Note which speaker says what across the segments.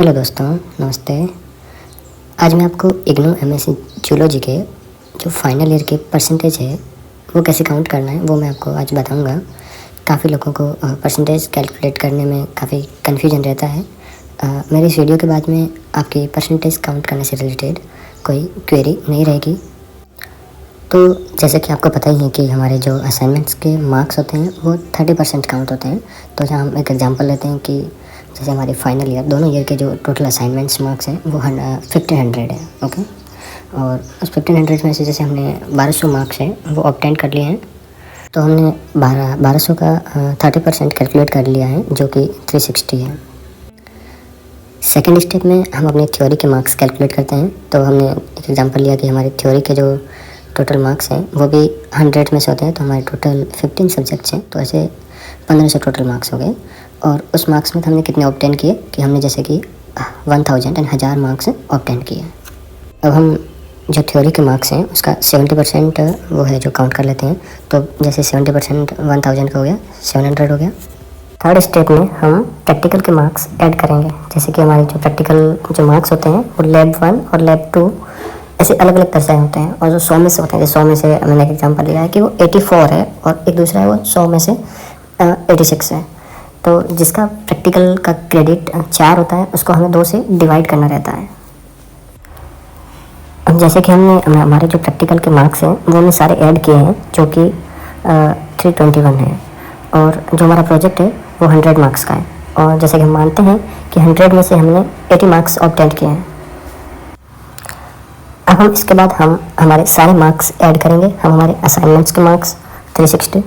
Speaker 1: Hello दोस्तों, नमस्ते। आज मैं आपको इग्नू एमएससी जूलॉजी के जो फाइनल ईयर के परसेंटेज है वो कैसे काउंट करना है वो मैं आपको आज बताऊंगा। काफ़ी लोगों को परसेंटेज कैलकुलेट करने में काफ़ी कन्फ्यूजन रहता है। मेरे इस वीडियो के बाद में आपकी परसेंटेज काउंट करने से रिलेटेड कोई क्वेरी नहीं रहेगी। तो जैसे कि आपको पता ही है कि हमारे जो असाइनमेंट्स के मार्क्स होते हैं वो 30% काउंट होते हैं। तो जहाँ हम एक एग्जांपल लेते हैं कि जैसे हमारे फाइनल ईयर दोनों ईयर के जो टोटल असाइनमेंट्स मार्क्स हैं वो 1500 है, ओके। और उस 1500 में से जैसे हमने 1200 मार्क्स हैं वो ऑब्टेन कर लिए हैं। तो हमने 1200 का 30% कैलकुलेट कर लिया है जो कि 360 है। सेकेंड स्टेप में हम अपने थ्योरी के मार्क्स कैलकुलेट करते हैं। तो हमने एक एग्जांपल लिया कि हमारी थ्योरी के जो टोटल मार्क्स हैं वो भी 100 में से होते हैं। तो हमारे टोटल 15 सब्जेक्ट्स हैं, तो ऐसे 1500 टोटल मार्क्स हो गए। और उस मार्क्स में हमने कितने ऑब्टेन किए कि हमने जैसे कि 1000 मार्क्स ऑब्टेन किए। अब हम जो थ्योरी के मार्क्स हैं उसका 70% वो है जो काउंट कर लेते हैं। तो जैसे 70% 1000 का हो गया, 700 हो गया। थर्ड स्टेप में हम प्रैक्टिकल के मार्क्स ऐड करेंगे। जैसे कि हमारे जो प्रैक्टिकल जो मार्क्स होते हैं वो लैब 1 और लैब 2 ऐसे अलग अलग तरह से होते हैं। और जो 100 में से होते हैं, जैसे 100 में से मैंने एक एग्जांपल लिया है कि वो 84 है और एक दूसरा है वो 100 में से 86 है। तो जिसका प्रैक्टिकल का क्रेडिट 4 होता है उसको हमें 2 से डिवाइड करना रहता है। अब जैसे कि हमने हमारे जो प्रैक्टिकल के मार्क्स हैं वो हमने सारे ऐड किए हैं जो कि 321 है। और जो हमारा प्रोजेक्ट है वो 100 मार्क्स का है। और जैसे कि हम मानते हैं कि 100 में से हमने 80 मार्क्स ऑब्टेन किए हैं। अब हम इसके बाद हम हमारे सारे मार्क्स ऐड करेंगे। हम हमारे असाइनमेंट्स के मार्क्स 360,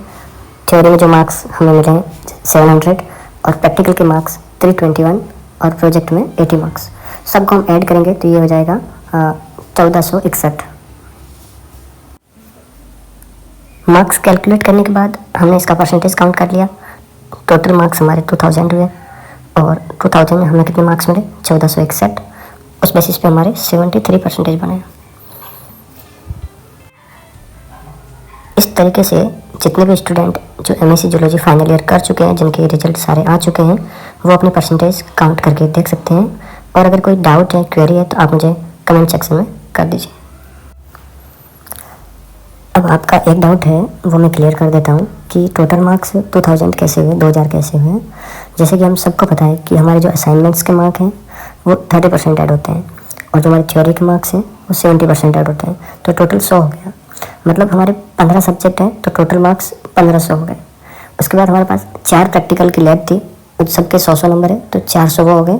Speaker 1: थ्योरी में जो मार्क्स हमें मिले हैं 700 और प्रैक्टिकल के मार्क्स 321 और प्रोजेक्ट में 80 मार्क्स, सबको हम ऐड करेंगे तो ये हो जाएगा 1461। मार्क्स कैलकुलेट करने के बाद हमने इसका परसेंटेज काउंट कर लिया। टोटल मार्क्स हमारे 2000 हुए और 2000 में हमें कितने मार्क्स मिले 1461। उस बेसिस पे हमारे 73% बने। इस तरीके से जितने भी स्टूडेंट जो एमएससी जूलॉजी फाइनल ईयर कर चुके हैं, जिनके रिजल्ट सारे आ चुके हैं, वो अपने परसेंटेज काउंट करके देख सकते हैं। और अगर कोई डाउट है, क्वेरी है तो आप मुझे कमेंट सेक्शन में कर दीजिए। अब आपका एक डाउट है वो मैं क्लियर कर देता हूँ कि टोटल मार्क्स 2000 कैसे हुए, 2000 कैसे हुए। जैसे कि हम सबको पता है कि हमारे जो असाइनमेंट्स के मार्क हैं वो 30% ऐड होते हैं और जो हमारे थ्योरी के मार्क्स हैं वो 70% ऐड होते हैं। तो टोटल 100 हो गया। मतलब हमारे 15 सब्जेक्ट हैं तो टोटल मार्क्स 1500 हो गए। उसके बाद हमारे पास 4 प्रैक्टिकल की लैब थी, सबके 100 नंबर है तो 400 वो हो गए।